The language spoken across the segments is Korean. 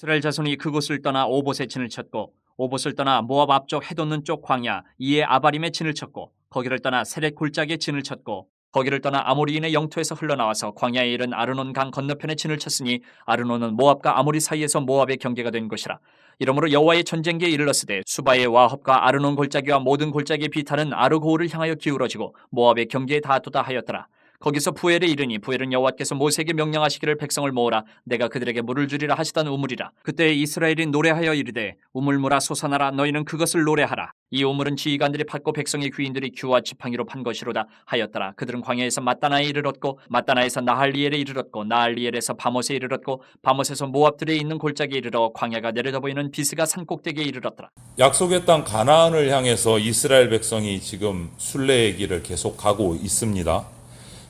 이스라엘 자손이 그곳을 떠나 오봇에 진을 쳤고 오봇을 떠나 모압 앞쪽 해돋는 쪽 광야 이에 아바림에 진을 쳤고 거기를 떠나 세렛 골짜기에 진을 쳤고 거기를 떠나 아모리인의 영토에서 흘러나와서 광야에 이른 아르논 강 건너편에 진을 쳤으니 아르논은 모압과 아모리 사이에서 모압의 경계가 된 곳이라. 이러므로 여호와의 전쟁기에 이르렀으되 수바의 와합과 아르논 골짜기와 모든 골짜기의 비탈은 아르고울을 향하여 기울어지고 모압의 경계에 닿도다 하였더라. 거기서 부엘에 이르니 부엘은 여호와께서 모세에게 명령하시기를 백성을 모으라 내가 그들에게 물을 주리라 하시던 우물이라. 그때 이스라엘이 노래하여 이르되 우물물아 솟아나라 너희는 그것을 노래하라. 이 우물은 지휘관들이 팠고 백성의 귀인들이 규와 지팡이로 판 것이로다 하였더라. 그들은 광야에서 마따나에 이르렀고 마따나에서 나할리엘에 이르렀고 나할리엘에서 바못에 이르렀고 바못에서 모압들에 있는 골짜기에 이르러 광야가 내려다 보이는 비스가 산꼭대기에 이르렀더라. 약속의 땅 가나안을 향해서 이스라엘 백성이 지금 순례의 길을 계속 가고 있습니다.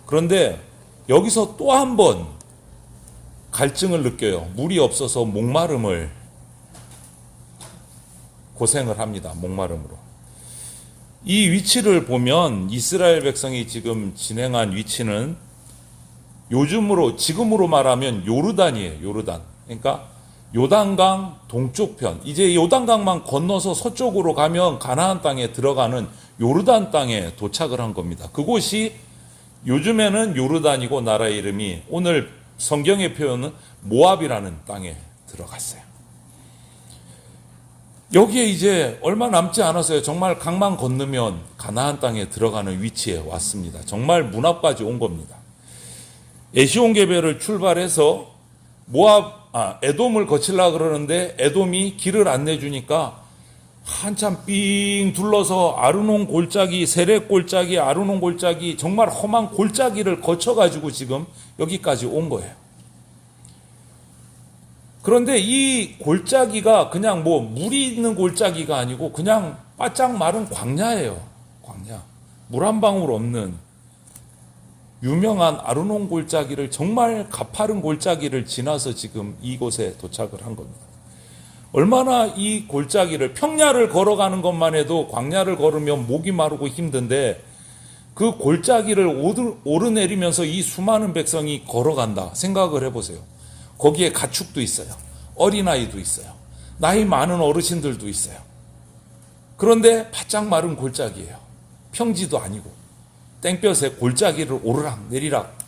그런데 여기서 또 한 번 갈증을 느껴요. 물이 없어서 목마름을 고생을 합니다. 목마름으로. 이 위치를 보면 이스라엘 백성이 지금 진행한 위치는 지금으로 말하면 요르단이에요. 요르단. 그러니까 요단강 동쪽편. 이제 요단강만 건너서 서쪽으로 가면 가나안 땅에 들어가는 요르단 땅에 도착을 한 겁니다. 그곳이 요즘에는 요르단이고 나라 이름이 오늘 성경의 표현은 모압이라는 땅에 들어갔어요. 여기에 이제 얼마 남지 않았어요. 정말 강만 건너면 가나안 땅에 들어가는 위치에 왔습니다. 정말 문 앞까지 온 겁니다. 에시온게벨을 출발해서 에돔을 거치려고 그러는데 에돔이 길을 안 내주니까 한참 삥 둘러서 아르논 골짜기, 세렛 골짜기, 아르논 골짜기 정말 험한 골짜기를 거쳐가지고 지금 여기까지 온 거예요. 그런데 이 골짜기가 그냥 물이 있는 골짜기가 아니고 그냥 바짝 마른 광야예요. 광야. 물 한 방울 없는 유명한 아르논 골짜기를 정말 가파른 골짜기를 지나서 지금 이곳에 도착을 한 겁니다. 얼마나 이 골짜기를 평야를 걸어가는 것만 해도 광야를 걸으면 목이 마르고 힘든데 그 골짜기를 오르내리면서 이 수많은 백성이 걸어간다 생각을 해보세요. 거기에 가축도 있어요. 어린아이도 있어요. 나이 많은 어르신들도 있어요. 그런데 바짝 마른 골짜기예요. 평지도 아니고 땡볕에 골짜기를 오르락 내리락.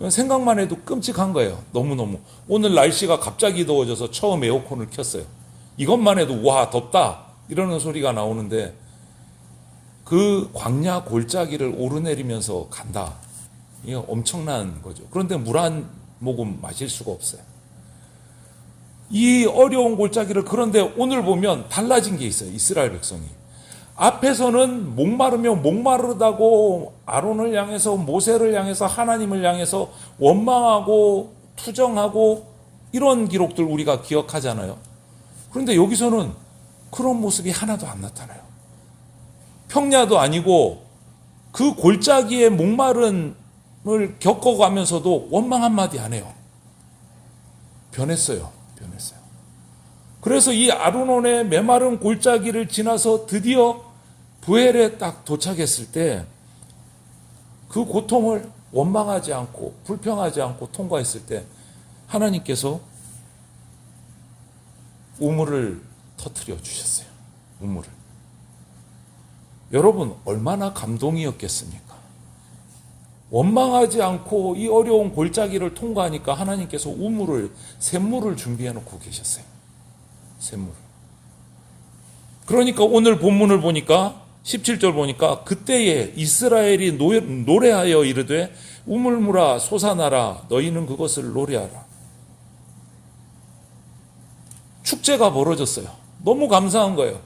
생각만 해도 끔찍한 거예요. 너무너무. 오늘 날씨가 갑자기 더워져서 처음 에어컨을 켰어요. 이것만 해도 와 덥다 이러는 소리가 나오는데 그 광야 골짜기를 오르내리면서 간다. 이게 엄청난 거죠. 그런데 물 한 모금 마실 수가 없어요. 이 어려운 골짜기를 그런데 오늘 보면 달라진 게 있어요. 이스라엘 백성이. 앞에서는 목마르다고 아론을 향해서 모세를 향해서 하나님을 향해서 원망하고 투정하고 이런 기록들 우리가 기억하잖아요. 그런데 여기서는 그런 모습이 하나도 안 나타나요. 평야도 아니고 그 골짜기의 목마름을 겪어가면서도 원망 한마디 안 해요. 변했어요. 그래서 이 아르논의 메마른 골짜기를 지나서 드디어 부엘에 딱 도착했을 때 그 고통을 원망하지 않고 불평하지 않고 통과했을 때 하나님께서 우물을 터뜨려 주셨어요. 우물을. 여러분 얼마나 감동이었겠습니까? 원망하지 않고 이 어려운 골짜기를 통과하니까 하나님께서 샘물을 준비해 놓고 계셨어요. 샘물. 그러니까 오늘 본문을 보니까 17절 보니까 그때에 이스라엘이 노래하여 이르되 우물물아 솟아나라 너희는 그것을 노래하라. 축제가 벌어졌어요. 너무 감사한 거예요.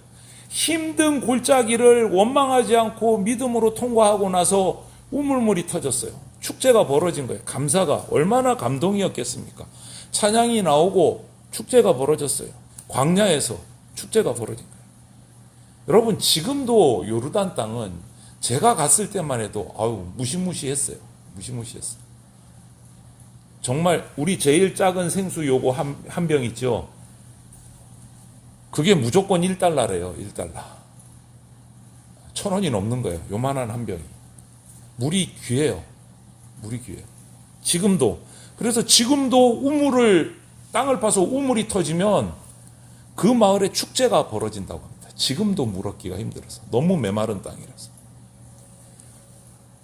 힘든 골짜기를 원망하지 않고 믿음으로 통과하고 나서 우물물이 터졌어요. 축제가 벌어진 거예요. 감사가 얼마나 감동이었겠습니까? 찬양이 나오고 축제가 벌어졌어요. 광야에서 축제가 벌어진 거예요. 여러분 지금도 요르단 땅은 제가 갔을 때만 해도 무시무시했어요. 무시무시했어요. 정말 우리 제일 작은 생수 요거 한 병 있죠. 그게 무조건 1달러래요. 1달러. 1,000원이 넘는 거예요. 요만한 한 병이. 물이 귀해요. 물이 귀해요. 지금도. 그래서 지금도 우물을 땅을 파서 우물이 터지면 그 마을에 축제가 벌어진다고 합니다. 지금도 물 얻기가 힘들어서. 너무 메마른 땅이라서.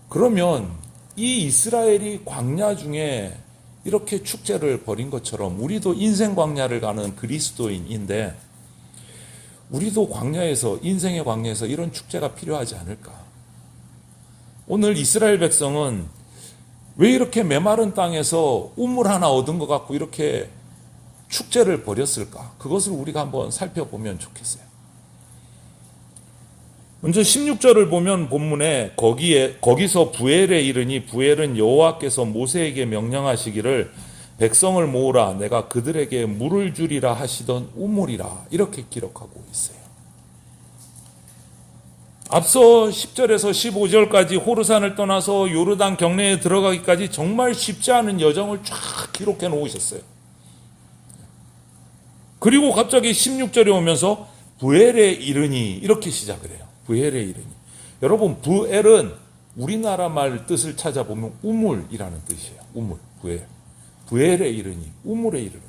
그러면 이 이스라엘이 광야 중에 이렇게 축제를 벌인 것처럼 우리도 인생 광야를 가는 그리스도인인데 우리도 광야에서, 인생의 광야에서 이런 축제가 필요하지 않을까? 오늘 이스라엘 백성은 왜 이렇게 메마른 땅에서 우물 하나 얻은 것 같고 이렇게 축제를 벌였을까? 그것을 우리가 한번 살펴보면 좋겠어요. 먼저 16절을 보면 본문에 거기서 부엘에 이르니 부엘은 여호와께서 모세에게 명령하시기를 백성을 모으라 내가 그들에게 물을 주리라 하시던 우물이라 이렇게 기록하고 있어요. 앞서 10절에서 15절까지 호르산을 떠나서 요르단 경내에 들어가기까지 정말 쉽지 않은 여정을 쫙 기록해 놓으셨어요. 그리고 갑자기 16절에 오면서 부엘에 이르니 이렇게 시작을 해요. 부엘에 이르니. 여러분 부엘은 우리나라 말 뜻을 찾아보면 우물이라는 뜻이에요. 우물, 부엘. 부엘에 이르니, 우물에 이르니.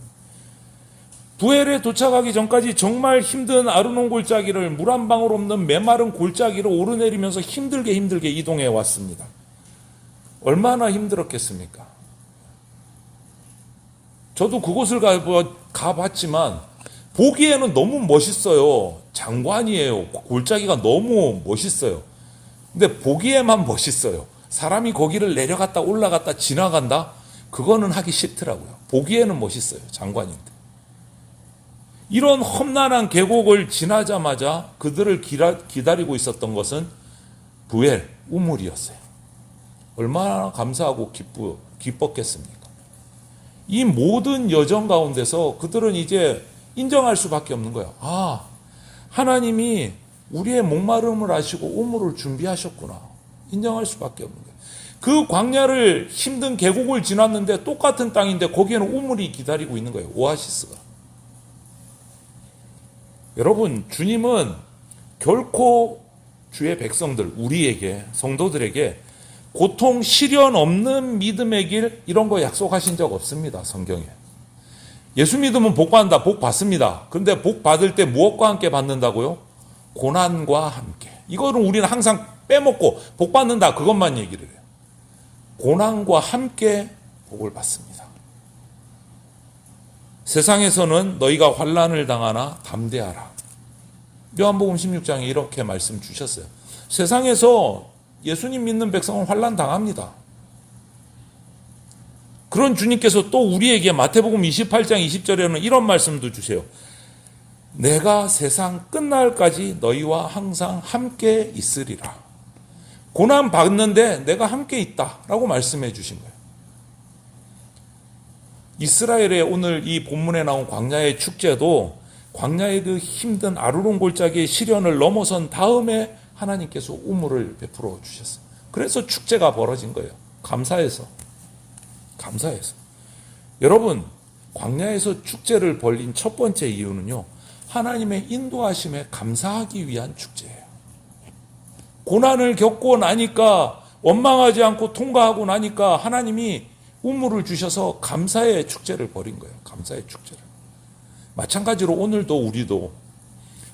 부엘에 도착하기 전까지 정말 힘든 아르논 골짜기를 물 한 방울 없는 메마른 골짜기를 오르내리면서 힘들게 이동해 왔습니다. 얼마나 힘들었겠습니까? 저도 그곳을 가봤지만 보기에는 너무 멋있어요. 장관이에요. 골짜기가 너무 멋있어요. 근데 보기에만 멋있어요. 사람이 거기를 내려갔다 올라갔다 지나간다? 그거는 하기 싫더라고요. 보기에는 멋있어요. 장관인데. 이런 험난한 계곡을 지나자마자 그들을 기다리고 있었던 것은 부엘, 우물이었어요. 얼마나 감사하고 기뻤겠습니까? 이 모든 여정 가운데서 그들은 이제 인정할 수밖에 없는 거예요. 아, 하나님이 우리의 목마름을 아시고 우물을 준비하셨구나. 인정할 수밖에 없는 거예요. 그 광야를 힘든 계곡을 지났는데 똑같은 땅인데 거기에는 우물이 기다리고 있는 거예요. 오아시스가. 여러분, 주님은 결코 주의 백성들, 우리에게, 성도들에게 고통, 시련 없는 믿음의 길 이런 거 약속하신 적 없습니다. 성경에. 예수 믿으면 복 받는다. 복 받습니다. 그런데 복 받을 때 무엇과 함께 받는다고요? 고난과 함께. 이거는 우리는 항상 빼먹고 복 받는다. 그것만 얘기를 해요. 고난과 함께 복을 받습니다. 세상에서는 너희가 환난을 당하나 담대하라. 요한복음 16장에 이렇게 말씀 주셨어요. 세상에서 예수님 믿는 백성은 환난 당합니다. 그런 주님께서 또 우리에게 마태복음 28장 20절에는 이런 말씀도 주세요. 내가 세상 끝날까지 너희와 항상 함께 있으리라. 고난 받는데 내가 함께 있다라고 말씀해 주신 거예요. 이스라엘의 오늘 이 본문에 나온 광야의 축제도 광야의 그 힘든 아르논 골짜기의 시련을 넘어선 다음에 하나님께서 우물을 베풀어 주셨어요. 그래서 축제가 벌어진 거예요. 감사해서. 여러분, 광야에서 축제를 벌린 첫 번째 이유는요, 하나님의 인도하심에 감사하기 위한 축제예요. 고난을 겪고 나니까, 원망하지 않고 통과하고 나니까 하나님이 우물을 주셔서 감사의 축제를 벌인 거예요. 감사의 축제를. 마찬가지로 오늘도 우리도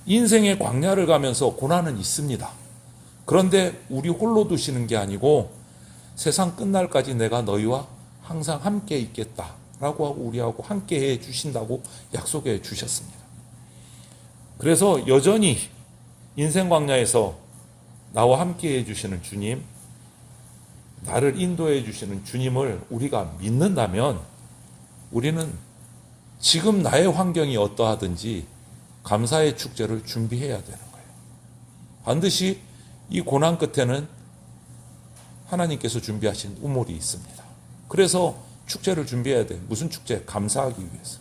인생의 광야를 가면서 고난은 있습니다. 그런데 우리 홀로 두시는 게 아니고 세상 끝날까지 내가 너희와 항상 함께 있겠다라고 하고 우리하고 함께 해 주신다고 약속해 주셨습니다. 그래서 여전히 인생 광야에서 나와 함께 해 주시는 주님, 나를 인도해 주시는 주님을 우리가 믿는다면 우리는 지금 나의 환경이 어떠하든지 감사의 축제를 준비해야 되는 거예요. 반드시 이 고난 끝에는 하나님께서 준비하신 우물이 있습니다. 그래서 축제를 준비해야 돼요. 무슨 축제? 감사하기 위해서.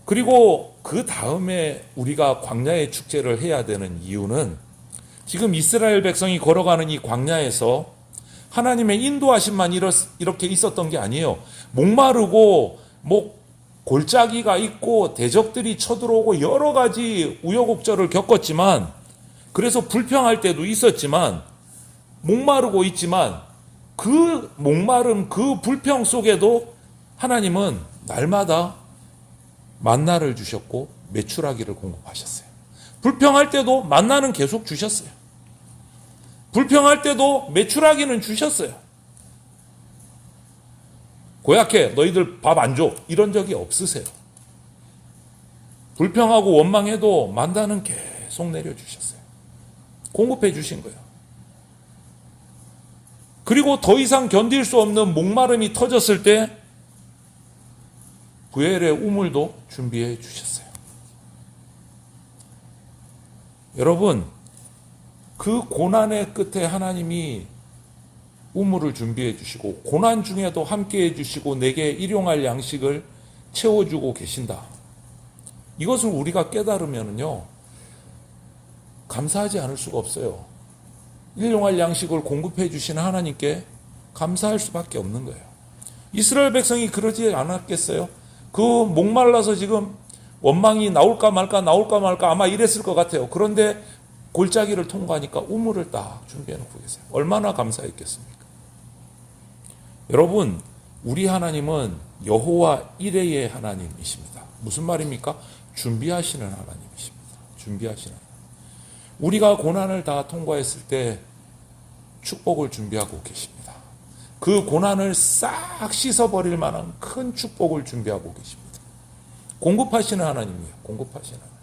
그리고 그 다음에 우리가 광야의 축제를 해야 되는 이유는 지금 이스라엘 백성이 걸어가는 이 광야에서 하나님의 인도하심만 이렇게 있었던 게 아니에요. 목마르고 골짜기가 있고 대적들이 쳐들어오고 여러 가지 우여곡절을 겪었지만, 그래서 불평할 때도 있었지만, 목마르고 있지만 그 목마름, 그 불평 속에도 하나님은 날마다 만나를 주셨고 메추라기를 공급하셨어요. 불평할 때도 만나는 계속 주셨어요. 불평할 때도 메추라기는 주셨어요. 고약해, 너희들 밥 안 줘, 이런 적이 없으세요. 불평하고 원망해도 만나는 계속 내려주셨어요. 공급해 주신 거예요. 그리고 더 이상 견딜 수 없는 목마름이 터졌을 때 부엘의 우물도 준비해 주셨어요. 여러분, 그 고난의 끝에 하나님이 우물을 준비해 주시고 고난 중에도 함께 해 주시고 내게 일용할 양식을 채워주고 계신다. 이것을 우리가 깨달으면요, 감사하지 않을 수가 없어요. 일용할 양식을 공급해 주시는 하나님께 감사할 수밖에 없는 거예요. 이스라엘 백성이 그러지 않았겠어요? 그 목말라서 지금 원망이 나올까 말까 아마 이랬을 것 같아요. 그런데 골짜기를 통과하니까 우물을 딱 준비해 놓고 계세요. 얼마나 감사했겠습니까? 여러분, 우리 하나님은 여호와 이레의 하나님이십니다. 무슨 말입니까? 준비하시는 하나님이십니다. 준비하시는 하나님. 우리가 고난을 다 통과했을 때 축복을 준비하고 계십니다. 그 고난을 싹 씻어버릴 만한 큰 축복을 준비하고 계십니다. 공급하시는 하나님이에요. 공급하시는 하나님.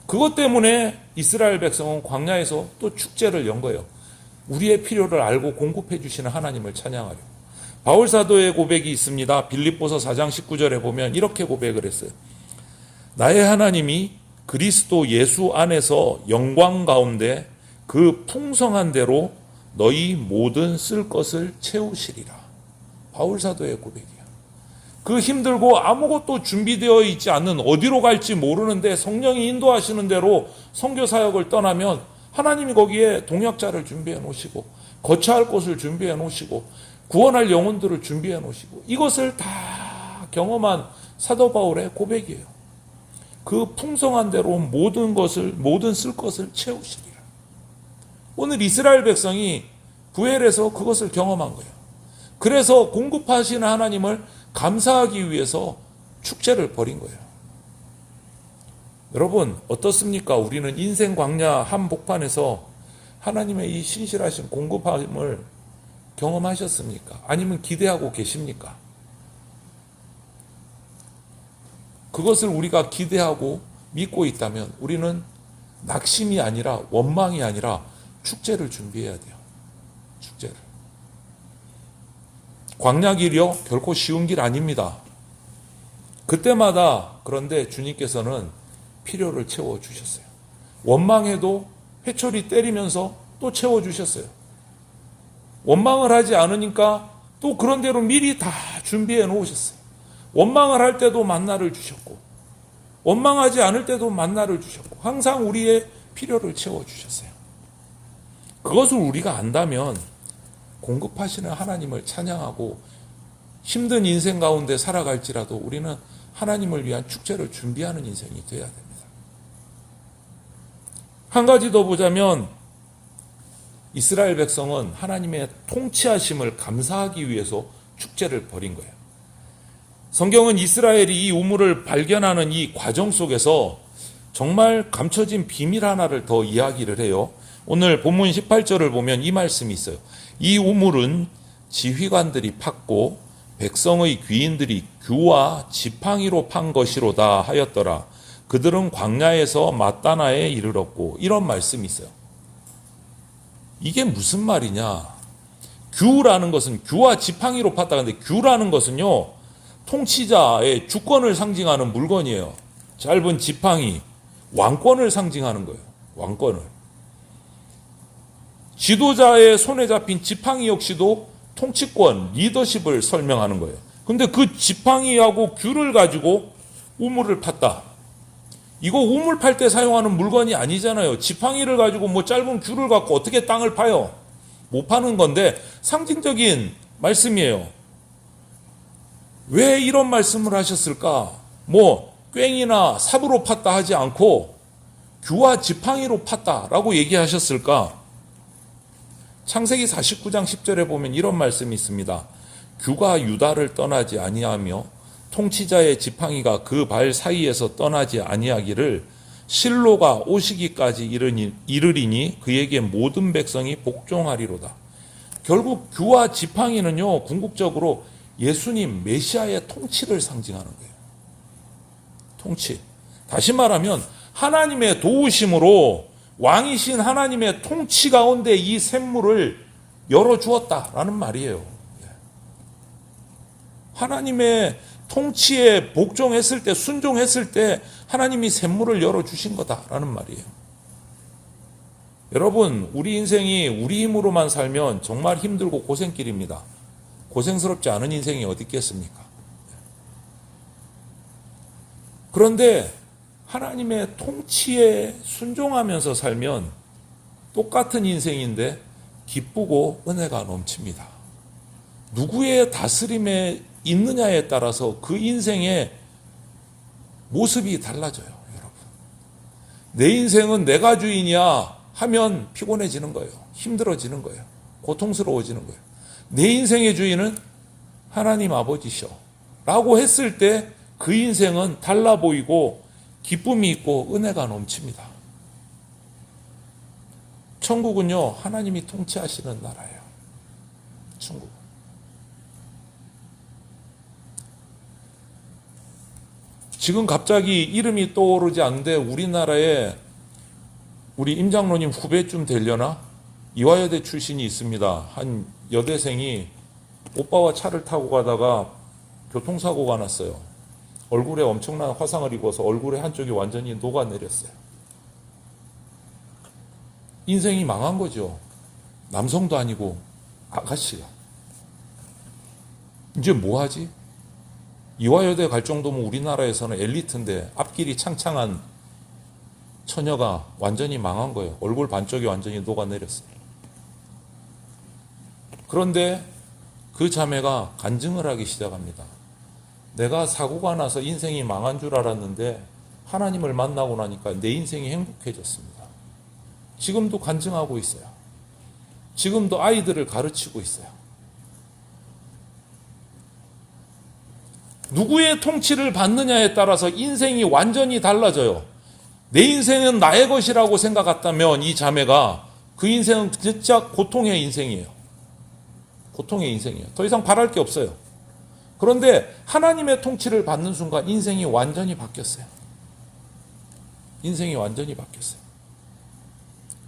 그것 때문에 이스라엘 백성은 광야에서 또 축제를 연 거예요. 우리의 필요를 알고 공급해 주시는 하나님을 찬양하려. 바울 사도의 고백이 있습니다. 빌립보서 4장 19절에 보면 이렇게 고백을 했어요. 나의 하나님이 그리스도 예수 안에서 영광 가운데 그 풍성한 대로 너희 모든 쓸 것을 채우시리라. 바울 사도의 고백이야. 그 힘들고 아무것도 준비되어 있지 않는, 어디로 갈지 모르는데 성령이 인도하시는 대로 선교 사역을 떠나면 하나님이 거기에 동역자를 준비해 놓으시고 거처할 곳을 준비해 놓으시고 구원할 영혼들을 준비해 놓으시고, 이것을 다 경험한 사도 바울의 고백이에요. 그 풍성한 대로 모든 쓸 것을 채우시리라. 오늘 이스라엘 백성이 부엘에서 그것을 경험한 거예요. 그래서 공급하시는 하나님을 감사하기 위해서 축제를 벌인 거예요. 여러분, 어떻습니까? 우리는 인생 광야 한복판에서 하나님의 이 신실하신 공급함을 경험하셨습니까? 아니면 기대하고 계십니까? 그것을 우리가 기대하고 믿고 있다면 우리는 낙심이 아니라 원망이 아니라 축제를 준비해야 돼요. 축제를. 광야 길이요? 결코 쉬운 길 아닙니다. 그때마다 그런데 주님께서는 필요를 채워주셨어요. 원망해도 회초리 때리면서 또 채워주셨어요. 원망을 하지 않으니까 또 그런 대로 미리 다 준비해 놓으셨어요. 원망을 할 때도 만나를 주셨고 원망하지 않을 때도 만나를 주셨고 항상 우리의 필요를 채워주셨어요. 그것을 우리가 안다면 공급하시는 하나님을 찬양하고 힘든 인생 가운데 살아갈지라도 우리는 하나님을 위한 축제를 준비하는 인생이 되어야 됩니다. 한 가지 더 보자면 이스라엘 백성은 하나님의 통치하심을 감사하기 위해서 축제를 벌인 거예요. 성경은 이스라엘이 이 우물을 발견하는 이 과정 속에서 정말 감춰진 비밀 하나를 더 이야기를 해요. 오늘 본문 18절을 보면 이 말씀이 있어요. 이 우물은 지휘관들이 팠고 백성의 귀인들이 규와 지팡이로 판 것이로다 하였더라. 그들은 광야에서 마따나에 이르렀고, 이런 말씀이 있어요. 이게 무슨 말이냐? 규라는 것은 규와 지팡이로 팠다. 근데 규라는 것은요, 통치자의 주권을 상징하는 물건이에요. 짧은 지팡이, 왕권을 상징하는 거예요. 왕권을. 지도자의 손에 잡힌 지팡이 역시도 통치권, 리더십을 설명하는 거예요. 근데 그 지팡이하고 규를 가지고 우물을 팠다. 이거 우물 팔 때 사용하는 물건이 아니잖아요. 지팡이를 가지고 뭐 짧은 규를 갖고 어떻게 땅을 파요? 못 파는 건데 상징적인 말씀이에요. 왜 이런 말씀을 하셨을까? 뭐 꽹이나 삽으로 팠다 하지 않고 규와 지팡이로 팠다라고 얘기하셨을까? 창세기 49장 10절에 보면 이런 말씀이 있습니다. 규가 유다를 떠나지 아니하며 통치자의 지팡이가 그 발 사이에서 떠나지 아니하기를 실로가 오시기까지 이르리니 그에게 모든 백성이 복종하리로다. 결국 규와 지팡이는요, 궁극적으로 예수님 메시아의 통치를 상징하는 거예요. 통치. 다시 말하면 하나님의 도우심으로 왕이신 하나님의 통치 가운데 이 샘물을 열어주었다라는 말이에요. 하나님의 통치에 복종했을 때, 순종했을 때 하나님이 샘물을 열어주신 거다라는 말이에요. 여러분, 우리 인생이 우리 힘으로만 살면 정말 힘들고 고생길입니다. 고생스럽지 않은 인생이 어디 있겠습니까? 그런데 하나님의 통치에 순종하면서 살면 똑같은 인생인데 기쁘고 은혜가 넘칩니다. 누구의 다스림에 있느냐에 따라서 그 인생의 모습이 달라져요, 여러분. 내 인생은 내가 주인이야 하면 피곤해지는 거예요. 힘들어지는 거예요. 고통스러워지는 거예요. 내 인생의 주인은 하나님 아버지셔 라고 했을 때 그 인생은 달라 보이고 기쁨이 있고 은혜가 넘칩니다. 천국은요, 하나님이 통치하시는 나라예요. 천국. 지금 갑자기 이름이 떠오르지 않는데 우리나라에 우리 임장로님 후배쯤 되려나? 이화여대 출신이 있습니다. 한 여대생이 오빠와 차를 타고 가다가 교통사고가 났어요. 얼굴에 엄청난 화상을 입어서 얼굴에 한쪽이 완전히 녹아내렸어요. 인생이 망한 거죠. 남성도 아니고 아가씨가. 이제 뭐 하지? 이화여대 갈 정도면 우리나라에서는 엘리트인데 앞길이 창창한 처녀가 완전히 망한 거예요. 얼굴 반쪽이 완전히 녹아내렸어요. 그런데 그 자매가 간증을 하기 시작합니다. 내가 사고가 나서 인생이 망한 줄 알았는데 하나님을 만나고 나니까 내 인생이 행복해졌습니다. 지금도 간증하고 있어요. 지금도 아이들을 가르치고 있어요. 누구의 통치를 받느냐에 따라서 인생이 완전히 달라져요. 내 인생은 나의 것이라고 생각했다면 이 자매가 그 인생은 진짜 고통의 인생이에요. 고통의 인생이에요. 더 이상 바랄 게 없어요. 그런데 하나님의 통치를 받는 순간 인생이 완전히 바뀌었어요. 인생이 완전히 바뀌었어요.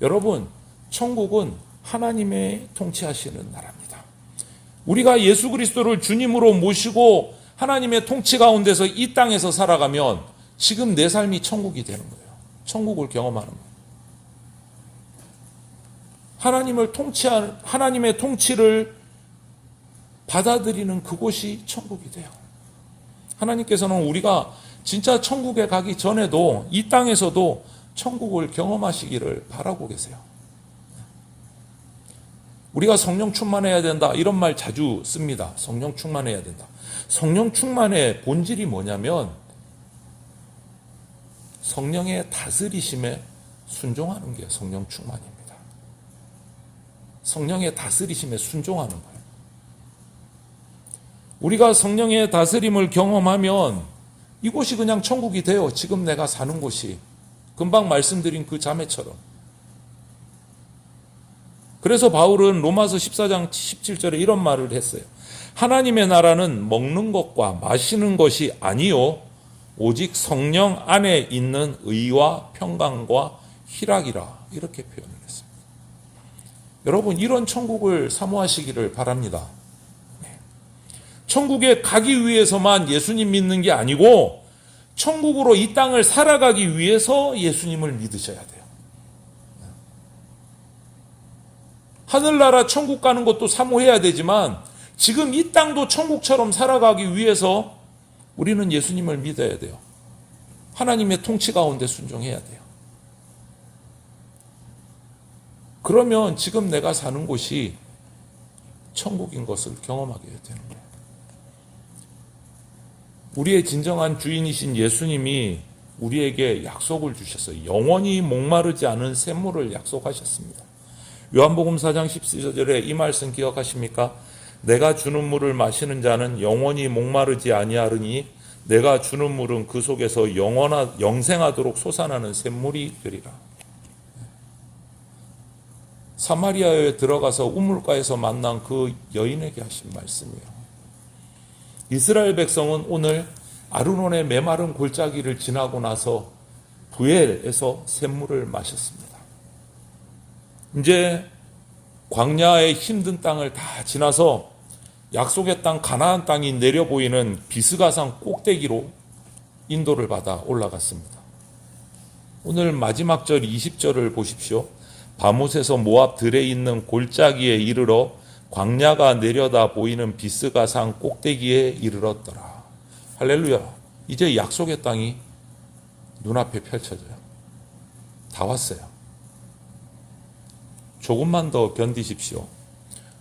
여러분, 천국은 하나님의 통치하시는 나라입니다. 우리가 예수 그리스도를 주님으로 모시고 하나님의 통치 가운데서 이 땅에서 살아가면 지금 내 삶이 천국이 되는 거예요. 천국을 경험하는 거예요. 하나님의 통치를 받아들이는 그곳이 천국이 돼요. 하나님께서는 우리가 진짜 천국에 가기 전에도 이 땅에서도 천국을 경험하시기를 바라고 계세요. 우리가 성령 충만해야 된다 이런 말 자주 씁니다. 성령 충만해야 된다. 성령 충만의 본질이 뭐냐면 성령의 다스리심에 순종하는 게 성령 충만입니다. 성령의 다스리심에 순종하는 거예요. 우리가 성령의 다스림을 경험하면 이곳이 그냥 천국이 돼요. 지금 내가 사는 곳이. 금방 말씀드린 그 자매처럼. 그래서 바울은 로마서 14장 17절에 이런 말을 했어요. 하나님의 나라는 먹는 것과 마시는 것이 아니요 오직 성령 안에 있는 의와 평강과 희락이라 이렇게 표현을 했습니다. 여러분, 이런 천국을 사모하시기를 바랍니다. 천국에 가기 위해서만 예수님 믿는 게 아니고 천국으로 이 땅을 살아가기 위해서 예수님을 믿으셔야 돼요. 하늘나라 천국 가는 것도 사모해야 되지만 지금 이 땅도 천국처럼 살아가기 위해서 우리는 예수님을 믿어야 돼요. 하나님의 통치 가운데 순종해야 돼요. 그러면 지금 내가 사는 곳이 천국인 것을 경험하게 되는 거예요. 우리의 진정한 주인이신 예수님이 우리에게 약속을 주셨어요. 영원히 목마르지 않은 샘물을 약속하셨습니다. 요한복음 4장 14절에 이 말씀 기억하십니까? 내가 주는 물을 마시는 자는 영원히 목마르지 아니하리니 내가 주는 물은 그 속에서 영생하도록 솟아나는 샘물이 되리라. 사마리아에 들어가서 우물가에서 만난 그 여인에게 하신 말씀이에요. 이스라엘 백성은 오늘 아르논의 메마른 골짜기를 지나고 나서 부엘에서 샘물을 마셨습니다. 이제 광야의 힘든 땅을 다 지나서 약속의 땅 가나안 땅이 내려 보이는 비스가산 꼭대기로 인도를 받아 올라갔습니다. 오늘 마지막 절 20절을 보십시오. 바못에서 모압 들에 있는 골짜기에 이르러 광야가 내려다 보이는 비스가산 꼭대기에 이르렀더라. 할렐루야. 이제 약속의 땅이 눈앞에 펼쳐져요. 다 왔어요. 조금만 더 견디십시오.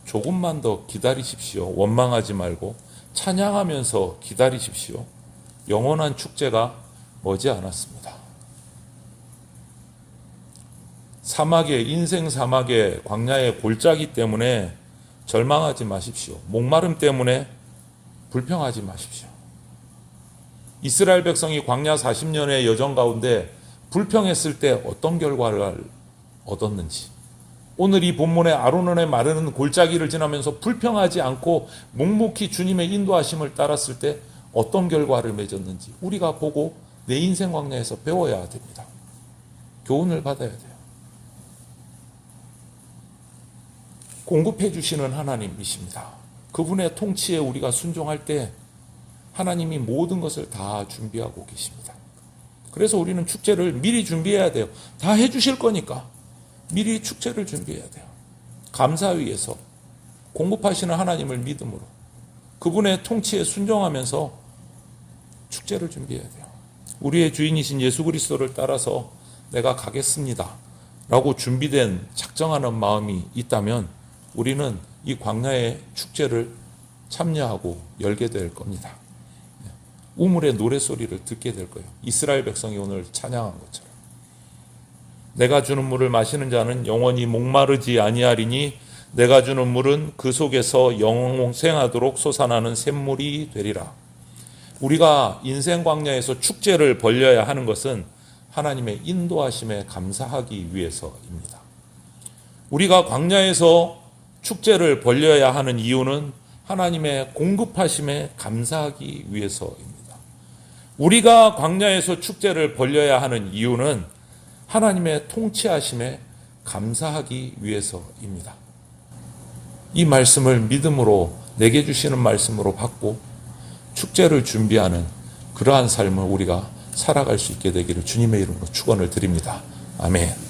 조금만 더 기다리십시오. 원망하지 말고 찬양하면서 기다리십시오. 영원한 축제가 머지않았습니다. 인생 사막의 광야의 골짜기 때문에 절망하지 마십시오. 목마름 때문에 불평하지 마십시오. 이스라엘 백성이 광야 40년의 여정 가운데 불평했을 때 어떤 결과를 얻었는지, 오늘 이 본문의 아르논의 마르는 골짜기를 지나면서 불평하지 않고 묵묵히 주님의 인도하심을 따랐을 때 어떤 결과를 맺었는지 우리가 보고 내 인생 광야에서 배워야 됩니다. 교훈을 받아야 돼요. 공급해 주시는 하나님이십니다. 그분의 통치에 우리가 순종할 때 하나님이 모든 것을 다 준비하고 계십니다. 그래서 우리는 축제를 미리 준비해야 돼요. 다 해주실 거니까 미리 축제를 준비해야 돼요. 감사 위에서 공급하시는 하나님을 믿음으로 그분의 통치에 순종하면서 축제를 준비해야 돼요. 우리의 주인이신 예수 그리스도를 따라서 내가 가겠습니다 라고 준비된 작정하는 마음이 있다면 우리는 이 광야의 축제를 참여하고 열게 될 겁니다. 우물의 노래소리를 듣게 될 거예요. 이스라엘 백성이 오늘 찬양한 것처럼. 내가 주는 물을 마시는 자는 영원히 목마르지 아니하리니 내가 주는 물은 그 속에서 영생하도록 솟아나는 샘물이 되리라. 우리가 인생 광야에서 축제를 벌려야 하는 것은 하나님의 인도하심에 감사하기 위해서입니다. 우리가 광야에서 축제를 벌려야 하는 이유는 하나님의 공급하심에 감사하기 위해서입니다. 우리가 광야에서 축제를 벌려야 하는 이유는 하나님의 통치하심에 감사하기 위해서입니다. 이 말씀을 믿음으로 내게 주시는 말씀으로 받고 축제를 준비하는 그러한 삶을 우리가 살아갈 수 있게 되기를 주님의 이름으로 축원을 드립니다. 아멘.